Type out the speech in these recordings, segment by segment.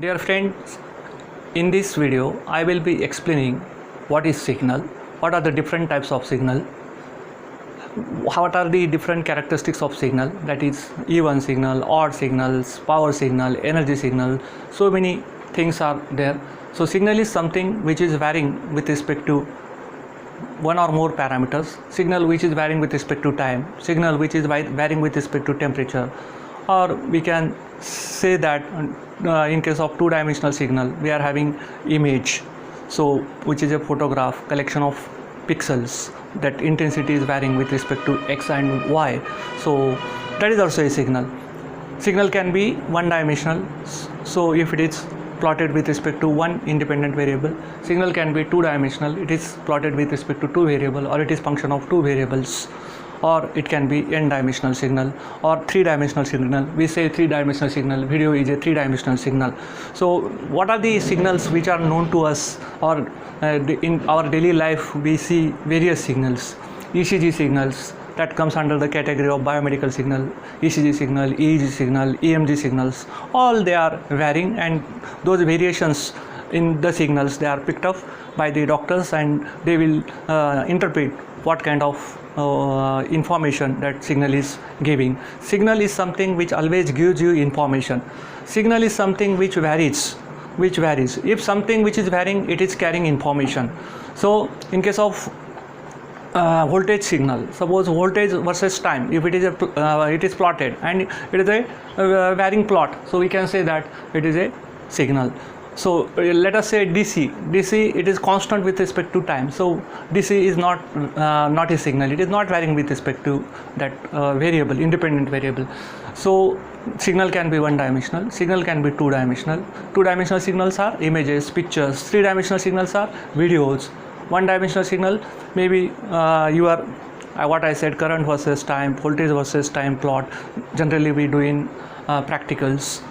Dear friends, in this video I will be explaining what is signal, what are the different types of signal, what are the different characteristics of signal, that is even signal, odd signals, power signal, energy signal, so many things are there. So signal is something which is varying with respect to one or more parameters, signal which is varying with respect to time, signal which is varying with respect to temperature, or we can say that in case of two-dimensional signal we are having image, so which is a photograph collection of pixels, that intensity is varying with respect to x and y, so that is also a signal. Signal can be one-dimensional, so if it is plotted with respect to one independent variable. Signal can be two-dimensional, it is plotted with respect to two variables, or it is function of two variables, or it can be n-dimensional signal or three-dimensional signal. We say three-dimensional signal, video is a three-dimensional signal. So what are the signals which are known to us, or in our daily life we see various signals. ECG signals, that comes under the category of biomedical signal. ECG signal, EEG signal, EMG signals, all they are varying, and those variations in the signals they are picked up by the doctors, and they will interpret what kind of information that signal is giving. Signal is something which always gives you information. Signal is something which varies. If something which is varying, it is carrying information. So in case of voltage signal, suppose voltage versus time, if it is it is plotted and it is a varying plot, so we can say that it is a signal. So let us say DC, it is constant with respect to time, so DC is not a signal, it is not varying with respect to that variable, independent variable. So signal can be one-dimensional, signal can be two-dimensional. Two-dimensional signals are images, pictures. Three-dimensional signals are videos. One-dimensional signal, maybe what I said, current versus time, voltage versus time plot. Generally we do in practicals.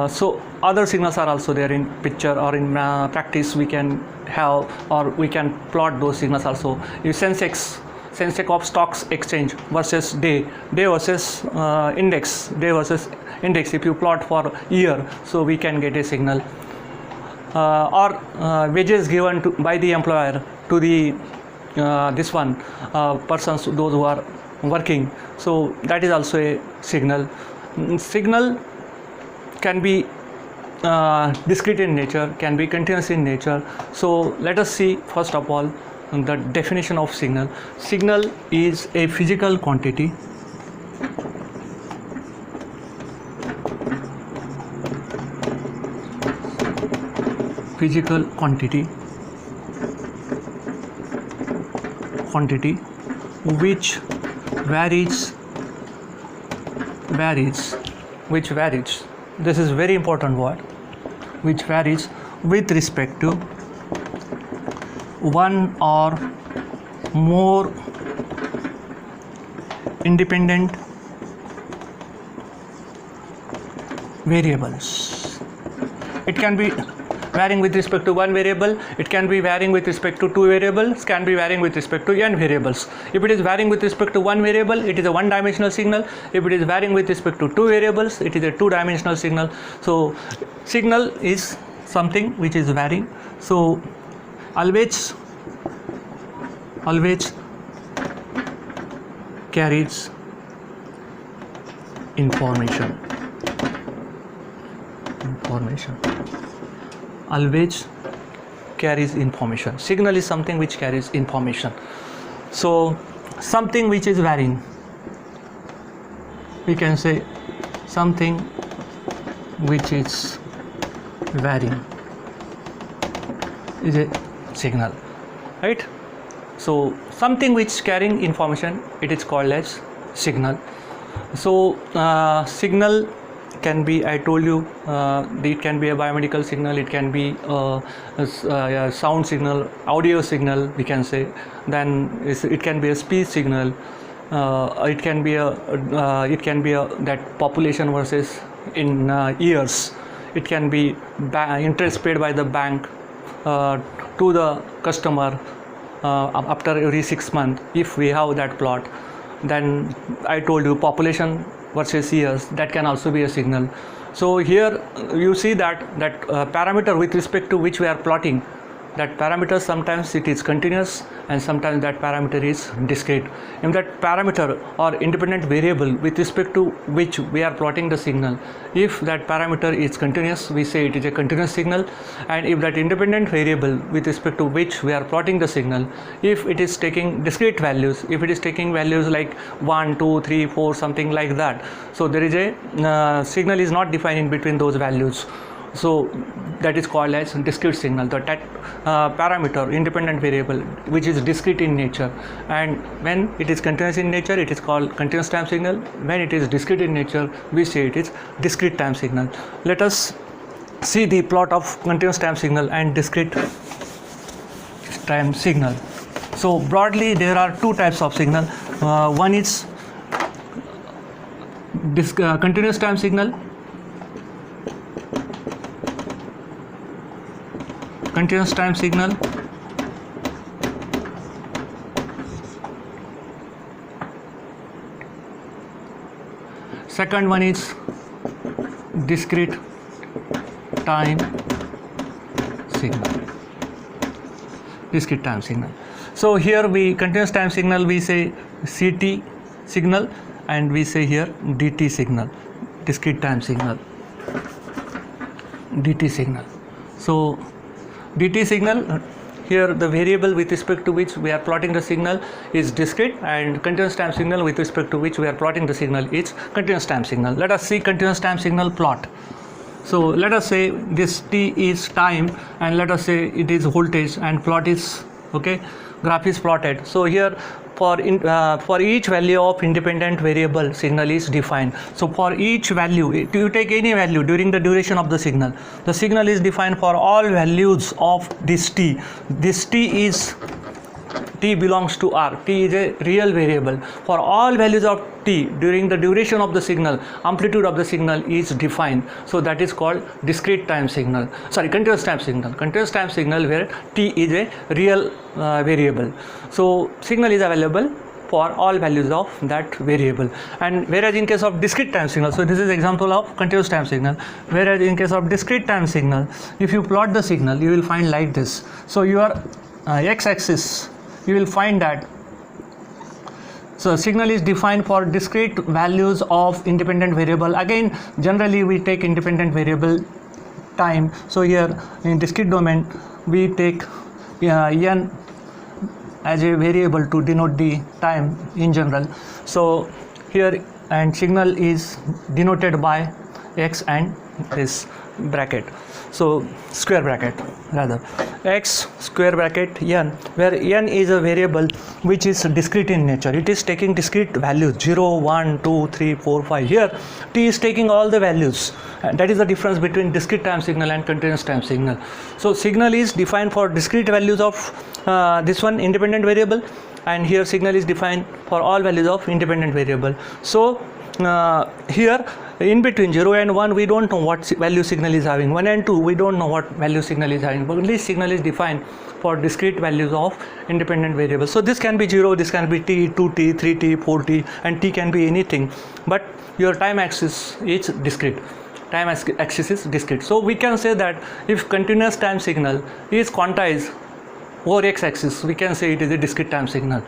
So other signals are also there in picture, or in practice we can have, or we can plot those signals also. If Sensex of stocks exchange versus day versus index, if you plot for year, so we can get a signal. Or wages given by the employer to the persons, those who are working, so that is also a signal. Signal can be discrete in nature, can be continuous in nature. So let us see first of all the definition of signal. Signal is a physical quantity which varies, this is very important word, which varies with respect to one or more independent variables. It can be varying with respect to one variable, it can be varying with respect to two variables, can be varying with respect to n variables. If it is varying with respect to one variable, it is a one-dimensional signal. If it is varying with respect to two variables, it is a two-dimensional signal. So signal is something which is varying. So always carries information. Always carries information. Signal is something which carries information. So something which is varying, we can say something which is varying is a signal, right? So something which carrying information, it is called as signal. So signal can be, I told you, it can be a biomedical signal, it can be a sound signal, audio signal we can say, then it can be a speech signal, it can be a that population versus in years, it can be interest paid by the bank to the customer after every 6 months, if we have that plot. Then I told you population versus years, that can also be a signal. So here you see that parameter with respect to which we are plotting, that parameter sometimes it is continuous and sometimes that parameter is discrete. In that parameter or independent variable with respect to which we are plotting the signal, if that parameter is continuous, we say it is a continuous signal, and if that independent variable with respect to which we are plotting the signal, if it is taking discrete values, if it is taking values like 1, 2, 3, 4, something like that, so there is a signal is not defined in between those values. So that is called as discrete signal. That parameter, independent variable, which is discrete in nature, and when it is continuous in nature, it is called continuous time signal. When it is discrete in nature, we say it is discrete time signal. Let us see the plot of continuous time signal and discrete time signal. So broadly there are two types of signal. One is continuous time signal, continuous time signal, second one is discrete time signal, discrete time signal. So here we continuous time signal, we say CT signal, and we say here DT signal, discrete time signal, DT signal. So DT signal, here the variable with respect to which we are plotting the signal is discrete, and continuous time signal with respect to which we are plotting the signal is continuous time signal. Let us see continuous time signal plot. So let us say this T is time, and let us say it is voltage, and plot is okay, graph is plotted. So here for each value of independent variable, signal is defined. So for each value, if you take any value during the duration of the signal is defined for all values of this T. This T belongs to R. T is a real variable. For all values of T during the duration of the signal, amplitude of the signal is defined. So that is called discrete time signal. Sorry, continuous time signal. Continuous time signal where T is a real variable. So signal is available for all values of that variable. And whereas in case of discrete time signal, so this is example of continuous time signal. Whereas in case of discrete time signal, if you plot the signal, you will find like this. So your x-axis, you will find that so signal is defined for discrete values of independent variable. Again, generally we take independent variable time. So here in discrete domain we take n as a variable to denote the time in general. So here, and signal is denoted by x and this bracket, so square bracket rather, x square bracket n, where n is a variable which is discrete in nature. It is taking discrete values 0, 1, 2, 3, 4, 5. Here T is taking all the values, and that is the difference between discrete time signal and continuous time signal. So signal is defined for discrete values of this one independent variable, and here signal is defined for all values of independent variable. So here in between 0 and 1 we don't know what value signal is having. 1 and 2 we don't know what value signal is having, but only signal is defined for discrete values of independent variables. So this can be 0, this can be T, 2T, 3T, 4T, and T can be anything, but your time axis is discrete. Time axis is discrete. So we can say that if continuous time signal is quantized over x-axis, we can say it is a discrete time signal.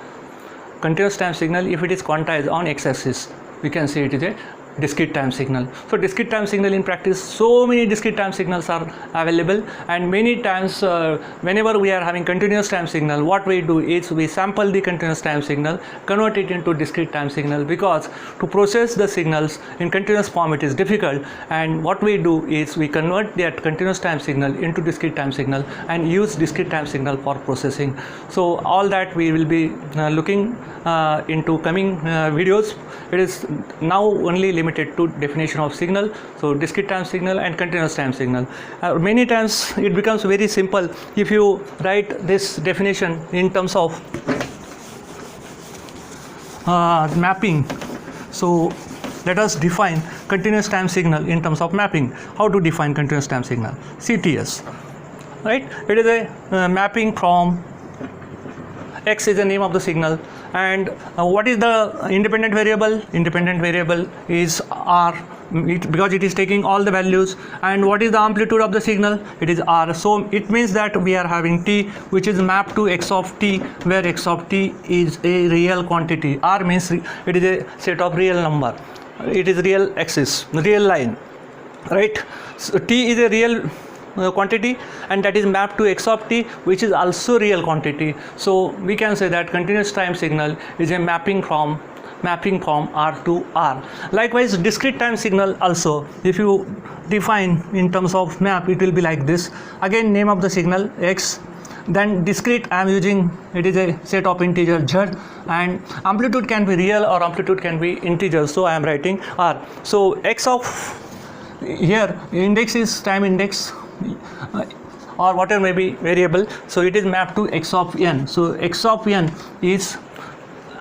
Continuous time signal, if it is quantized on x-axis, we can say it is a discrete time signal. So discrete time signal in practice, so many discrete time signals are available, and many times whenever we are having continuous time signal, what we do is we sample the continuous time signal, convert it into discrete time signal, because to process the signals in continuous form it is difficult, and what we do is we convert that continuous time signal into discrete time signal and use discrete time signal for processing. So all that we will be looking into coming videos. It is now only limited to definition of signal, so discrete time signal and continuous time signal. Many times it becomes very simple if you write this definition in terms of mapping. So let us define continuous time signal in terms of mapping. How to define continuous time signal? CTS, right? It is a mapping from x is the name of the signal, and what is the independent variable? Independent variable is R because it is taking all the values. And what is the amplitude of the signal? It is r. So it means that we are having t which is mapped to x of t, where x of t is a real quantity. R means it is a set of real number, it is real axis, real line, right? So t is a real quantity, and that is mapped to x of t, which is also real quantity. So we can say that continuous time signal is a mapping from R to R. Likewise, discrete time signal also, if you define in terms of map, it will be like this. Again, name of the signal x, then discrete I am using, it is a set of integer z, and amplitude can be real or amplitude can be integer, so I am writing R. So x of, here index is time index or whatever may be variable, so it is mapped to x of n. So x of n is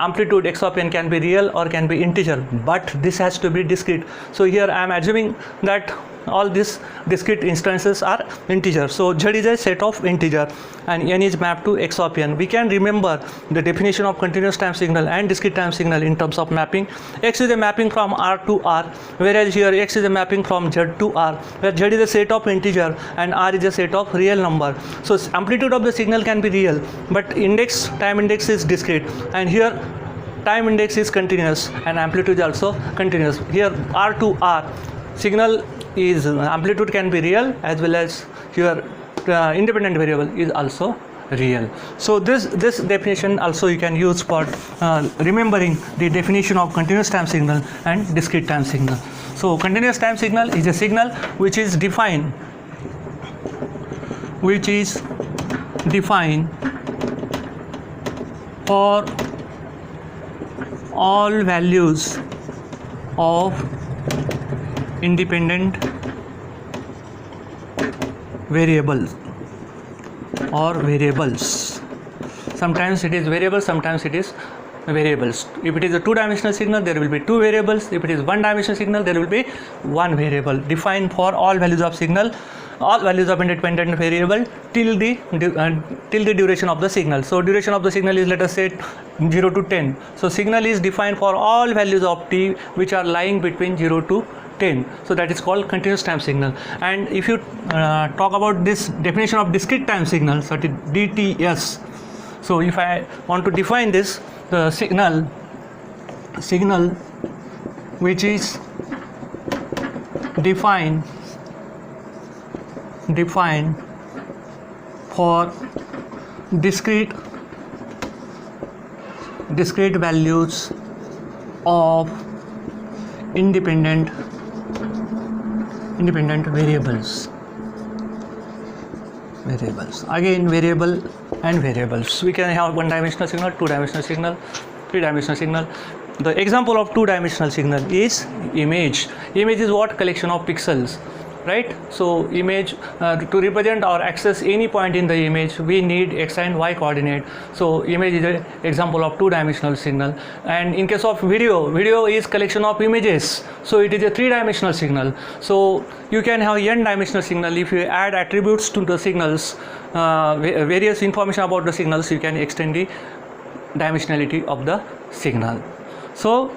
amplitude, x of n can be real or can be integer, but this has to be discrete. So here I am assuming that all these discrete instances are integer. So z is a set of integer and n is mapped to x of n. We can remember the definition of continuous time signal and discrete time signal in terms of mapping. X is a mapping from R to R, whereas here x is a mapping from z to R, where z is a set of integer and R is a set of real number. So amplitude of the signal can be real, but time index is discrete, and here time index is continuous and amplitude is also continuous. Here R to R signal is amplitude can be real, as well as your independent variable is also real. So this definition also you can use for remembering the definition of continuous time signal and discrete time signal. So continuous time signal is a signal which is defined for all values of independent variables or variables. Sometimes it is variable, sometimes it is variables. If it is a two-dimensional signal, there will be two variables. If it is one-dimensional signal, there will be one variable. Defined for all values of signal, all values of independent variable till the duration of the signal. So duration of the signal is, let us say, 0 to 10. So signal is defined for all values of t which are lying between 0 to 10. So that is called continuous time signal. And if you talk about this definition of discrete time signal, so it is DTS. So if I want to define this, the signal which is defined for discrete values of independent variables. Again, variable and variables. We can have one-dimensional signal, two-dimensional signal, three-dimensional signal. The example of two-dimensional signal is image. Image is what? Collection of pixels, right? So image, to represent or access any point in the image, we need x and y coordinate. So image is an example of two-dimensional signal. And in case of video is collection of images, so it is a three-dimensional signal. So you can have n-dimensional signal. If you add attributes to the signals, various information about the signals, you can extend the dimensionality of the signal. So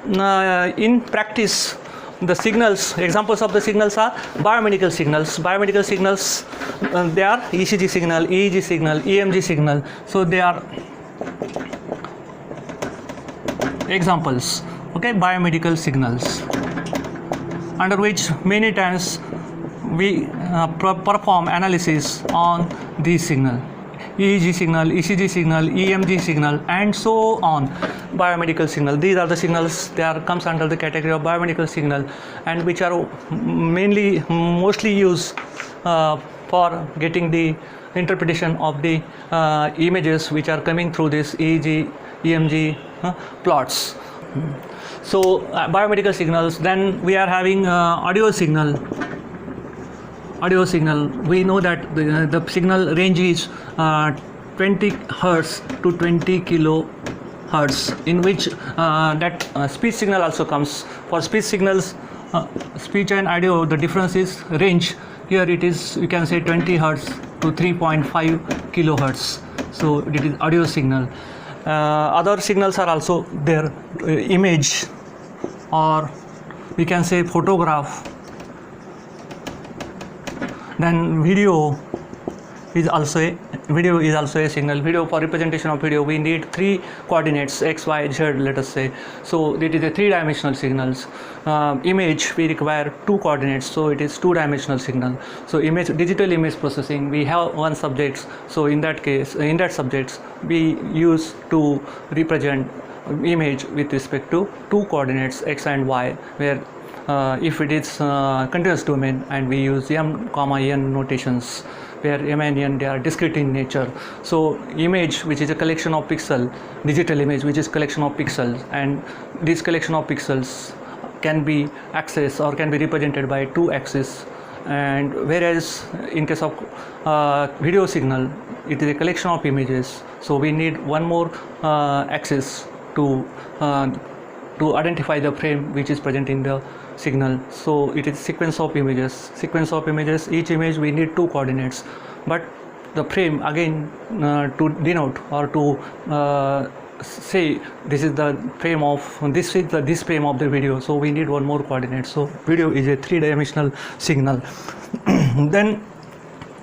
in practice, the signals, examples of the signals are biomedical signals. Biomedical signals, they are ECG signal, EEG signal, EMG signal. So they are examples, okay, biomedical signals, under which many times we perform analysis on these signal. EEG signal, ECG signal, EMG signal, and so on. Biomedical signal, these are the signals, they are comes under the category of biomedical signal, and which are mostly used for getting the interpretation of the images which are coming through this EEG, EMG plots. So biomedical signals. Then we are having audio signal. We know that the signal range is 20 hertz to 20 kilohertz, in which that speech signal also comes. For speech signals, speech and audio, the difference is range. Here it is, you can say 20 hertz to 3.5 kilohertz. So it is audio signal. Other signals are also there, image or we can say photograph. Then video is also a signal. Video, for representation of video, we need 3 coordinates, x, y, z, let us say. So it is a 3-dimensional signals. Image, we require 2 coordinates, so it is 2-dimensional signal. So digital image processing, we have 1 subject, so in that subjects we use to represent image with respect to 2 coordinates, x and y, where if it is continuous domain, and we use m comma n notations, where m and n, they are discrete in nature. So image, which is a collection of pixels, digital image, which is collection of pixels, and this collection of pixels can be accessed or can be represented by 2 axes. And whereas in case of video signal, it is a collection of images, so we need one more axis to identify the frame which is present in the signal. So it is sequence of images. Each image we need 2 coordinates, but the frame again, to denote or to say this is the frame of this frame of the video, so we need one more coordinate. So video is a 3-dimensional signal. Then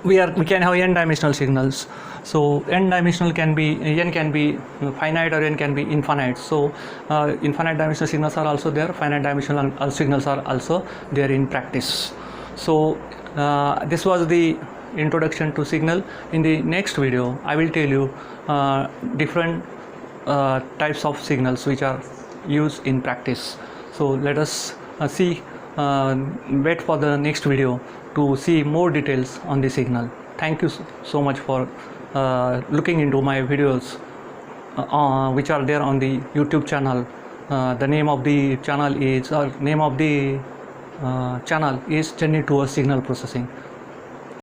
we can have n-dimensional signals. So n-dimensional can be finite or n can be infinite. So infinite dimensional signals are also there, finite dimensional signals are also there in practice. So this was the introduction to signal. In the next video I will tell you different types of signals which are used in practice. So let us wait for the next video to see more details on the signal. Thank you so much for looking into my videos which are there on the YouTube channel. The name of the channel is Journey Towards Signal Processing.